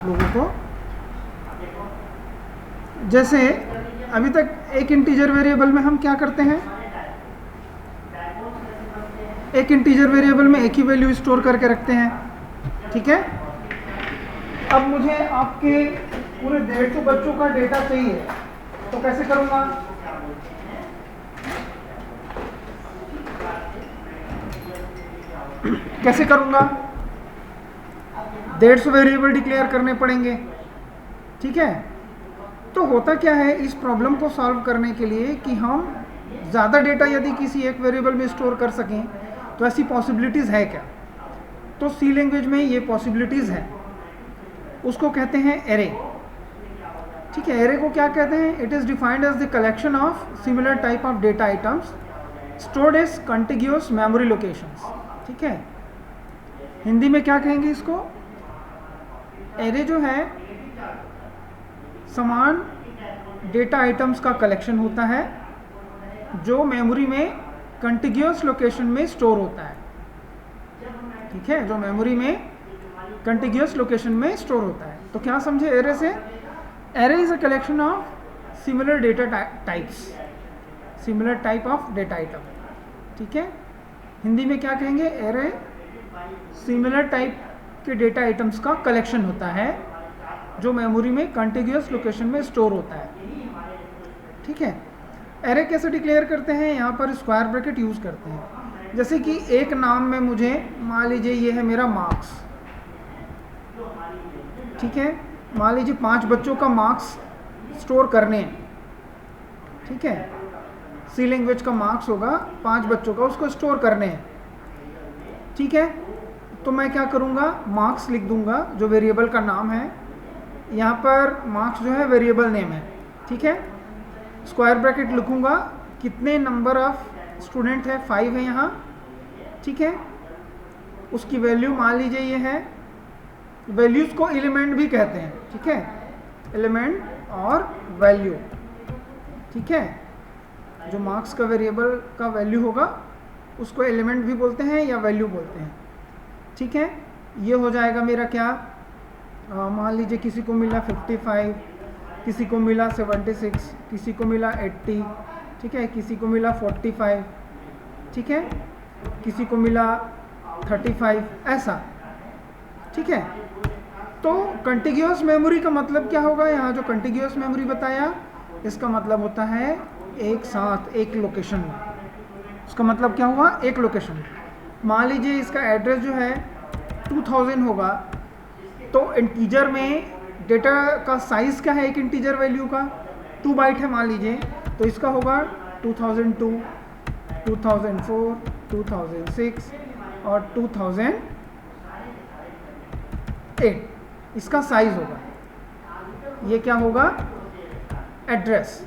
लोगों को, जैसे अभी तक एक इंटीजर वेरिएबल में हम क्या करते हैं, एक इंटीजर वेरिएबल में एक ही वैल्यू स्टोर करके रखते हैं, ठीक है। अब मुझे आपके पूरे 150 बच्चों का डेटा चाहिए, तो कैसे करूँगा? कैसे करूँगा? 150 वेरिएबल डिक्लेयर करने पड़ेंगे, ठीक है। तो होता क्या है इस प्रॉब्लम को सॉल्व करने के लिए कि हम ज़्यादा डेटा यदि किसी एक वेरिएबल में स्टोर कर सकें, तो ऐसी पॉसिबिलिटीज़ है क्या? तो सी लैंग्वेज में ये पॉसिबिलिटीज़ है, उसको कहते हैं एरे, ठीक है। एरे को क्या कहते हैं? It is defined as the collection of similar type of data items stored as contiguous memory locations, ठीक है। हिंदी में क्या कहेंगे इसको? एरे जो है समान डेटा आइटम्स का कलेक्शन होता है जो मेमोरी में कंटिग्यूअस लोकेशन में स्टोर होता है, ठीक है, जो मेमोरी में कंटिग्यूअस लोकेशन में स्टोर होता है। तो क्या समझे एरे से? Array is a collection of similar data types, similar type of data item, ठीक है। हिंदी में क्या कहेंगे? एरे सिमिलर टाइप के डेटा आइटम्स का कलेक्शन होता है जो मेमोरी में कंटिग्यूअस लोकेशन में स्टोर होता है, ठीक है। एरे कैसे डिक्लेयर करते हैं? यहाँ पर स्क्वायर ब्रैकेट यूज़ करते हैं। जैसे कि एक नाम में मुझे मान लीजिए ये है मेरा मार्क्स, ठीक है। मान लीजिए 5 बच्चों का मार्क्स स्टोर करने हैं, ठीक है। सी लैंग्वेज का मार्क्स होगा 5 बच्चों का, उसको स्टोर करने हैं, ठीक है। तो मैं क्या करूँगा? मार्क्स लिख दूंगा जो वेरिएबल का नाम है, यहाँ पर मार्क्स जो है वेरिएबल नेम है, ठीक है। स्क्वायर ब्रैकेट लिखूँगा, कितने नंबर ऑफ स्टूडेंट है, 5 है यहाँ, ठीक है। उसकी वैल्यू मान लीजिए ये है, वैल्यूज़ को एलिमेंट भी कहते हैं, ठीक है, एलिमेंट और वैल्यू, ठीक है। जो मार्क्स का वेरिएबल का वैल्यू होगा उसको एलिमेंट भी बोलते हैं या वैल्यू बोलते हैं, ठीक है। ये हो जाएगा मेरा क्या, मान लीजिए किसी को मिला 55, किसी को मिला 76, किसी को मिला 80, ठीक है, किसी को मिला 45, ठीक है, किसी को मिला 35, ऐसा, ठीक है। तो कंटिग्यूअस मेमोरी का मतलब क्या होगा? यहाँ जो कंटिग्यूअस मेमोरी बताया इसका मतलब होता है एक साथ एक लोकेशन में, उसका मतलब क्या हुआ? एक लोकेशन। मान लीजिए इसका एड्रेस जो है 2000 होगा, तो इंटीजर में डेटा का साइज़ क्या है? एक इंटीजर वैल्यू का 2 बाइट है मान लीजिए, तो इसका होगा 2002, 2004, 2006 और 2008, इसका साइज़ होगा। ये क्या होगा? एड्रेस।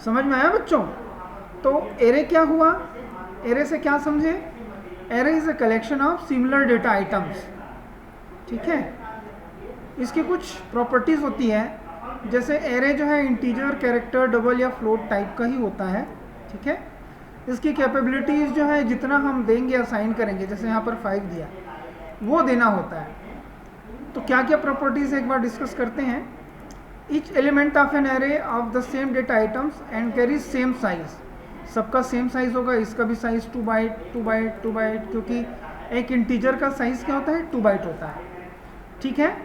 समझ में आया बच्चों? तो एरे क्या हुआ? एरे से क्या समझे? Array is a collection of similar data items, ठीक है। इसकी कुछ प्रॉपर्टीज़ होती है, जैसे एरे जो है इंटीजर, कैरेक्टर, डबल या फ्लोट टाइप का ही होता है, ठीक है। इसकी कैपेबिलिटीज़ जो है जितना हम देंगे, असाइन करेंगे, जैसे यहाँ पर 5 दिया, वो देना होता है। तो क्या क्या प्रॉपर्टीज़ एक बार डिस्कस करते हैं। Each element of an array of the same data items and carry same size, सबका सेम साइज़ होगा, इसका भी साइज़ 2 बाइट, 2 बाइट, 2 बाइट, क्योंकि एक इंटीजर का साइज़ क्या होता है? 2 बाइट होता है, ठीक है।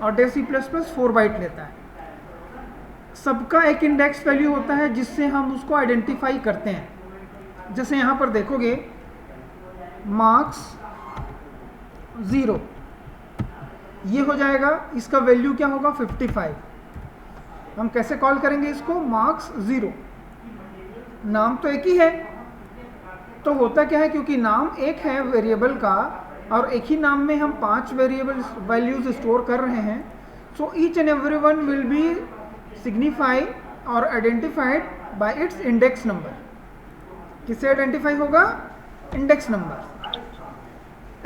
और डेसी प्लस प्लस 4 बाइट लेता है। सबका एक इंडेक्स वैल्यू होता है जिससे हम उसको आइडेंटिफाई करते हैं। जैसे यहाँ पर देखोगे मार्क्स 0, ये हो जाएगा, इसका वैल्यू क्या होगा? 55। हम कैसे कॉल करेंगे इसको? मार्क्स 0। नाम तो एक ही है, तो होता क्या है, क्योंकि नाम एक है वेरिएबल का और एक ही नाम में हम 5 वेरिएबल वैल्यूज स्टोर कर रहे हैं, so each and every one will be signify और identified by its index number. किससे आइडेंटिफाई होगा? Index number.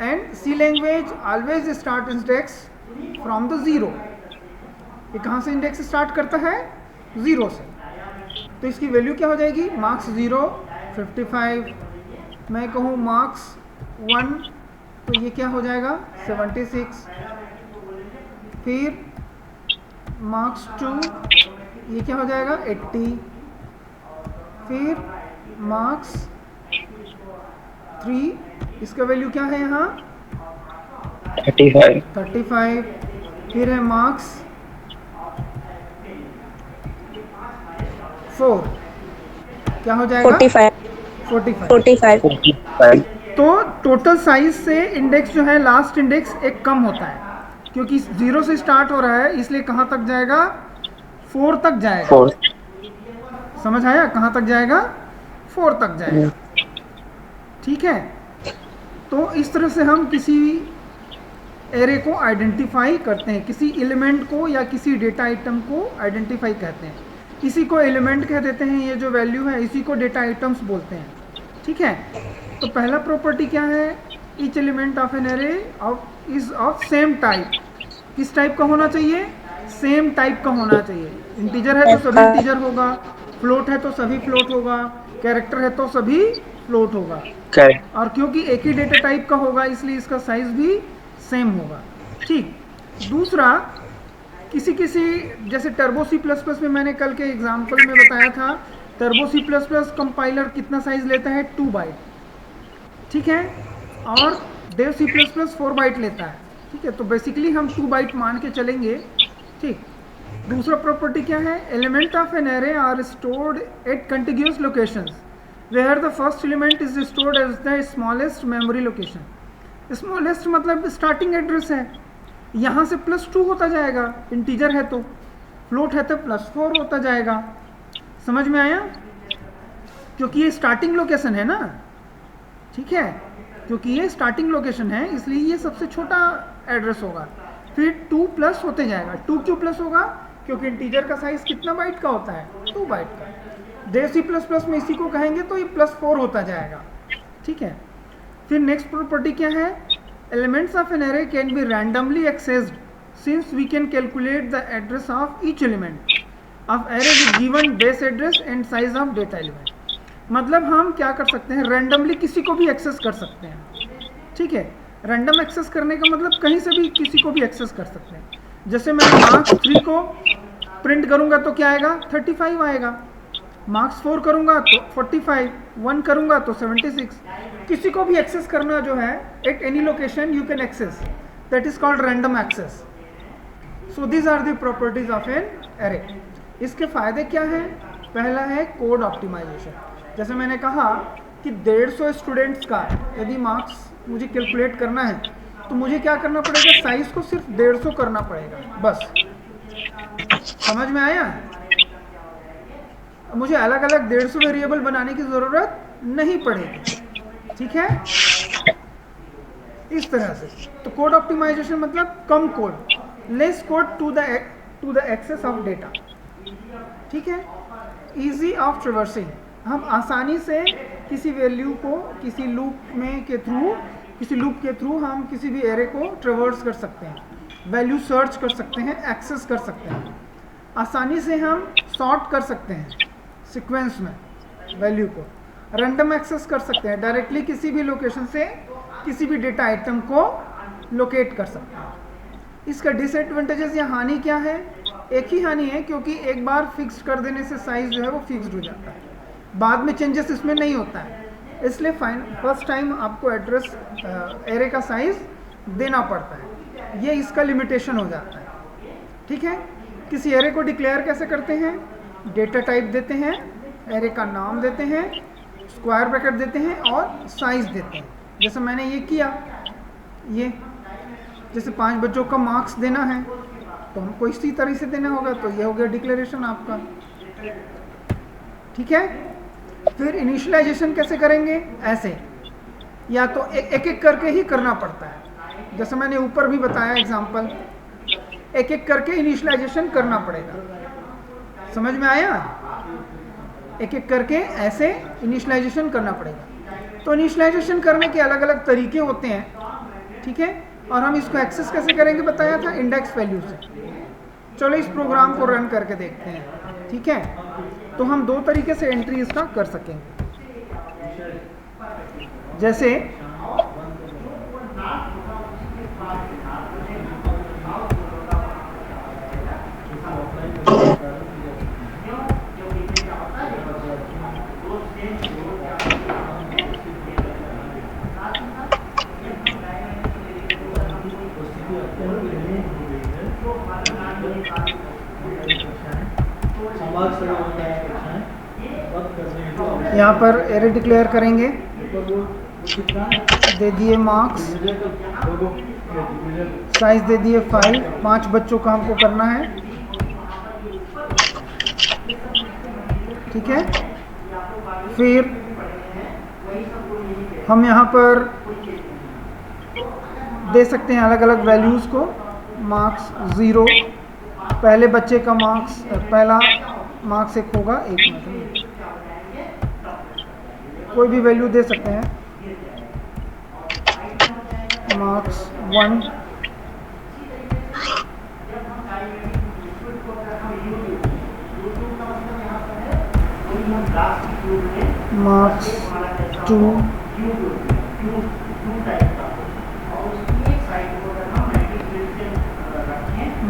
And C language always start index from the 0। ये कहाँ से इंडेक्स स्टार्ट करता है? 0 से। तो इसकी वैल्यू क्या हो जाएगी? मार्क्स 0, 55। मैं कहूँ मार्क्स 1, तो ये क्या हो जाएगा? 76। फिर मार्क्स 2, ये क्या हो जाएगा 80, फिर मार्क्स 3, इसका वैल्यू क्या है यहाँ 35, फिर है मार्क्स 4, क्या हो जाएगा 45। तो टोटल साइज से इंडेक्स जो है लास्ट इंडेक्स एक कम होता है, क्योंकि 0 से स्टार्ट हो रहा है, इसलिए कहाँ तक जाएगा 4 तक जाएगा। समझ आया, कहाँ तक जाएगा 4 तक जाएगा। ठीक है, तो इस तरह से हम किसी एरे को आइडेंटिफाई करते हैं, किसी एलिमेंट को या किसी डेटा आइटम को आइडेंटिफाई कहते हैं। इसी को एलिमेंट कह देते हैं, ये जो वैल्यू है इसी को डेटा आइटम्स बोलते हैं। ठीक है, तो पहला प्रॉपर्टी क्या है, each element of an array is of same type. किस टाइप का होना चाहिए, सेम टाइप का होना चाहिए। इंटीजर है तो सभी इंटीजर होगा, फ्लोट है तो सभी फ्लोट होगा, कैरेक्टर है तो सभी फ्लोट होगा, और क्योंकि एक ही डेटा टाइप का होगा इसलिए इसका साइज भी सेम होगा। ठीक, दूसरा किसी जैसे टर्बो C++ में मैंने कल के एग्जाम्पल में बताया था, टर्बो C++ कंपाइलर कितना साइज लेता है 2 बाइट। ठीक है, और डेव C++ 4 बाइट लेता है। ठीक है, तो बेसिकली हम 2 बाइट मान के चलेंगे। ठीक, दूसरा प्रॉपर्टी क्या है, element of an array are stored at continuous locations where the first element is stored as the smallest memory location. Smallest मतलब स्टार्टिंग एड्रेस है, यहाँ से +2 होता जाएगा, इंटीजर है तो, फ्लोट है तो +4 होता जाएगा। समझ में आया, क्योंकि ये स्टार्टिंग लोकेशन है ना। ठीक है, क्योंकि ये स्टार्टिंग लोकेशन है इसलिए ये सबसे छोटा एड्रेस होगा, फिर 2 प्लस होते जाएगा। 2 क्यों प्लस होगा, क्योंकि इंटीजर का साइज कितना बाइट का होता है 2 बाइट का। डेव C++ में इसी को कहेंगे तो ये +4 होता जाएगा। ठीक है, फिर नेक्स्ट प्रॉपर्टी क्या है, elements of an array can be randomly accessed since we can calculate the address of each element of array with given base address and size of data element। मतलब हम क्या कर सकते हैं, रैंडमली किसी को भी एक्सेस कर सकते हैं। ठीक है, रैंडम एक्सेस करने का मतलब कहीं से भी किसी को भी एक्सेस कर सकते हैं। जैसे मैं मार्क्स 3 को प्रिंट करूंगा तो क्या आएगा 35 आएगा, मार्क्स 4 करूंगा तो 45, 1 करूंगा तो 76। किसी को भी एक्सेस करना जो है at any location you can access, that is called random access. So these are the properties of an array. इसके फायदे क्या हैं, पहला है कोड ऑप्टिमाइजेशन। जैसे मैंने कहा कि 150 स्टूडेंट्स का यदि मार्क्स मुझे कैलकुलेट करना है तो मुझे क्या करना पड़ेगा, साइज को सिर्फ 150 करना पड़ेगा बस। समझ में आया, मुझे अलग अलग 150 वेरिएबल बनाने की ज़रूरत नहीं पड़ेगी। ठीक है, इस तरह से। तो कोड ऑप्टिमाइजेशन मतलब कम code, less code to the access of data. ठीक है, इजी ऑफ ट्रेवर्सिंग, हम आसानी से किसी वैल्यू को किसी लूप के थ्रू हम किसी भी एरे को ट्रेवर्स कर सकते हैं, वैल्यू सर्च कर सकते हैं, एक्सेस कर सकते हैं। आसानी से हम सॉर्ट कर सकते हैं सीक्वेंस में वैल्यू को, रैंडम एक्सेस कर सकते हैं, डायरेक्टली किसी भी लोकेशन से किसी भी डेटा आइटम को लोकेट कर सकते हैं। इसका डिसएडवांटेजेस या हानि क्या है, एक ही हानि है, क्योंकि एक बार फिक्स कर देने से साइज जो है वो फिक्स्ड हो जाता है, बाद में चेंजेस इसमें नहीं होता है। इसलिए फर्स्ट टाइम आपको एड्रेस एरे का साइज देना पड़ता है, ये इसका लिमिटेशन हो जाता है। ठीक है, किसी एरे को डिक्लेयर कैसे करते हैं, डेटा टाइप देते हैं, एरे का नाम देते हैं, स्क्वायर ब्रैकेट देते हैं और साइज देते हैं। जैसे मैंने ये किया, ये जैसे 5 बच्चों का मार्क्स देना है तो हमको इसी तरह से देना होगा, तो ये हो गया डिक्लेरेशन आपका। ठीक है, फिर इनिशियलाइजेशन कैसे करेंगे, ऐसे या तो एक एक करके ही करना पड़ता है। जैसे मैंने ऊपर भी बताया एग्जांपल, एक एक करके इनिशियलाइजेशन करना पड़ेगा। समझ में आया, एक एक करके ऐसे इनिशियलाइजेशन करना पड़ेगा। तो इनिशियलाइजेशन करने के अलग अलग तरीके होते हैं। ठीक है, और हम इसको एक्सेस कैसे करेंगे बताया था, इंडेक्स वैल्यू से। चलो इस प्रोग्राम को रन करके देखते हैं। ठीक है, तो हम 2 तरीके से एंट्री इसका कर सकेंगे। जैसे यहाँ पर एरे डिक्लेयर करेंगे, दे दिए मार्क्स, साइज दे दिए 5, 5 बच्चों का हमको करना है, ठीक है। फिर हम यहाँ पर दे सकते हैं अलग अलग वैल्यूज़ को। मार्क्स 0, पहले बच्चे का मार्क्स, पहला मार्क्स एक होगा, एक मिनट, कोई भी वैल्यू दे सकते हैं। मार्क्स 1, मार्क्स 2,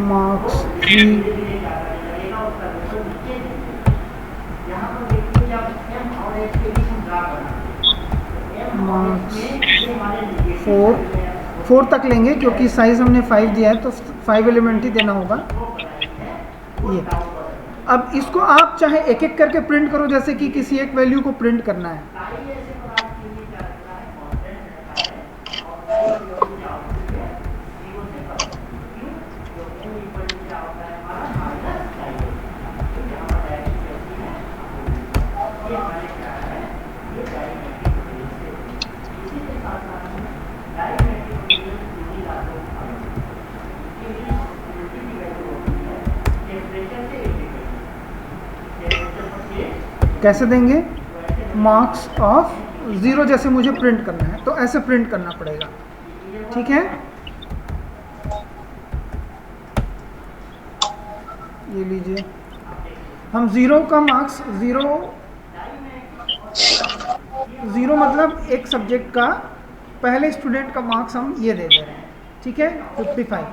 मार्क्स 3, मार्क्स 4 तक लेंगे क्योंकि साइज हमने 5 दिया है तो 5 एलिमेंट ही देना होगा ये। अब इसको आप चाहे एक एक करके प्रिंट करो, जैसे कि किसी एक वैल्यू को प्रिंट करना है। कैसे देंगे? मार्क्स ऑफ 0 जैसे मुझे प्रिंट करना है तो ऐसे प्रिंट करना पड़ेगा, ठीक है। ये लीजिए, हम 0 का मार्क्स 0 मतलब एक सब्जेक्ट का पहले स्टूडेंट का मार्क्स हम ये दे रहे हैं, ठीक है, 55।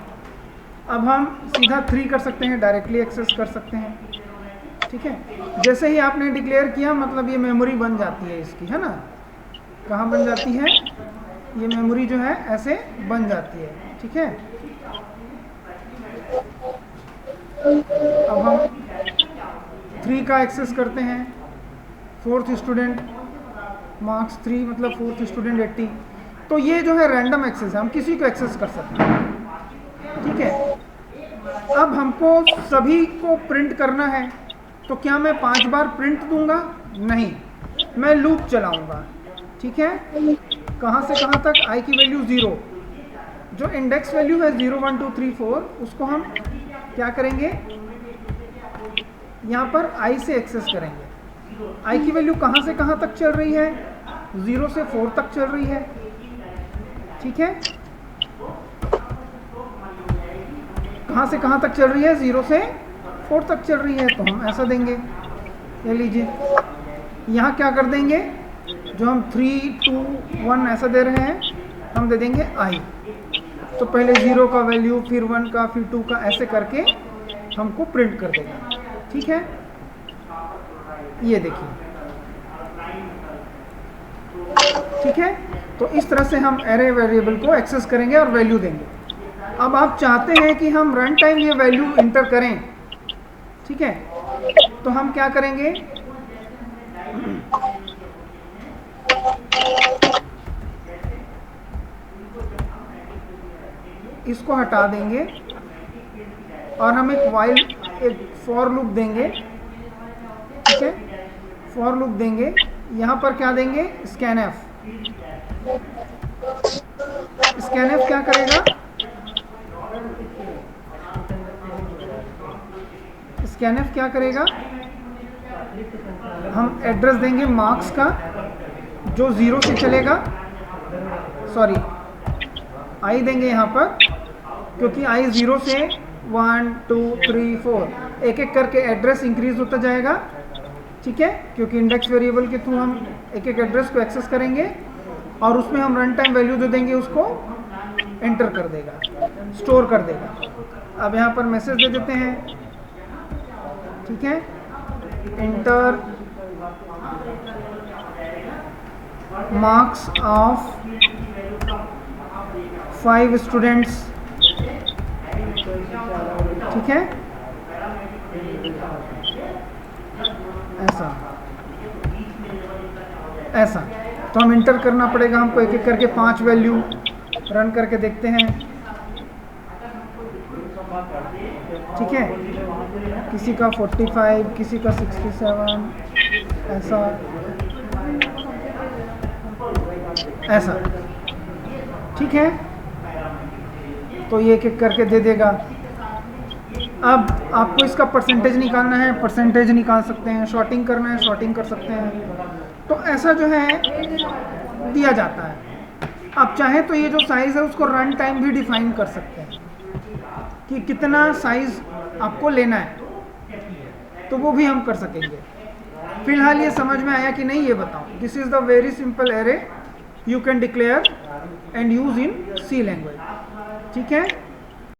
अब हम सीधा 3 कर सकते हैं, डायरेक्टली एक्सेस कर सकते हैं, ठीक है। जैसे ही आपने डिक्लेयर किया मतलब ये मेमोरी बन जाती है इसकी, है ना। कहाँ बन जाती है? ये मेमोरी जो है ऐसे बन जाती है, ठीक है। अब हम 3 का एक्सेस करते हैं, 4th स्टूडेंट मार्क्स 3 मतलब 4th स्टूडेंट 80। तो ये जो है रैंडम एक्सेस है, हम किसी को एक्सेस कर सकते हैं, ठीक है। अब हमको सभी को प्रिंट करना है तो क्या मैं 5 बार प्रिंट दूंगा? नहीं, मैं लूप चलाऊंगा, ठीक है। कहाँ से कहाँ तक? i की वैल्यू 0, जो इंडेक्स वैल्यू है 0 1 2 3 4 उसको हम क्या करेंगे, यहाँ पर i से एक्सेस करेंगे। i की वैल्यू कहाँ से कहाँ तक चल रही है? 0 से 4 तक चल रही है, ठीक है। कहाँ से कहाँ तक चल रही है? 0 से 4 तक चल रही है, तो हम ऐसा देंगे। ये लीजिए, यहाँ क्या कर देंगे, जो हम 3 2 1 ऐसा दे रहे हैं हम दे देंगे i। तो पहले 0 का वैल्यू, फिर 1 का, फिर 2 का, ऐसे करके हमको प्रिंट कर देगा, ठीक है। ये देखिए, ठीक है। तो इस तरह से हम एरे वेरिएबल को एक्सेस करेंगे और वैल्यू देंगे। अब आप चाहते हैं कि हम रन टाइम ये वैल्यू इंटर करें, ठीक है। तो हम क्या करेंगे, इसको हटा देंगे और हम एक फॉर लूप देंगे, ठीक है। फॉर लूप देंगे, यहाँ पर क्या देंगे, स्कैनएफ। स्कैनएफ क्या करेगा, स्कैनएफ क्या करेगा, हम एड्रेस देंगे मार्क्स का जो 0 से चलेगा, सॉरी i देंगे यहाँ पर, क्योंकि i 0 से 1 2 3 4 एक एक करके एड्रेस इंक्रीज होता जाएगा, ठीक है। क्योंकि इंडेक्स वेरिएबल के थ्रू हम एक एक एड्रेस को एक्सेस करेंगे और उसमें हम रन टाइम वैल्यू जो देंगे उसको एंटर कर देगा, स्टोर कर देगा। अब यहाँ पर मैसेज दे देते हैं, ठीक है, एंटर मार्क्स ऑफ 5 स्टूडेंट्स ठीक है, ऐसा ऐसा। तो हम इंटर करना पड़ेगा हमको, एक एक करके 5 वैल्यू रन करके देखते हैं। ठीक है, किसी का 45, किसी का 67, ऐसा ऐसा। ठीक है, तो ये एक एक करके दे देगा। अब आपको इसका परसेंटेज निकालना है, परसेंटेज निकाल सकते हैं, शॉर्टिंग करना है, शॉर्टिंग कर सकते हैं। तो ऐसा जो है दिया जाता है। आप चाहें तो ये जो साइज़ है उसको रन टाइम भी डिफाइन कर सकते हैं कि कितना साइज़ आपको लेना है, तो वो भी हम कर सकेंगे। फिलहाल ये समझ में आया कि नहीं ये बताओ। This is the very simple array you can declare and use in C language. ठीक है।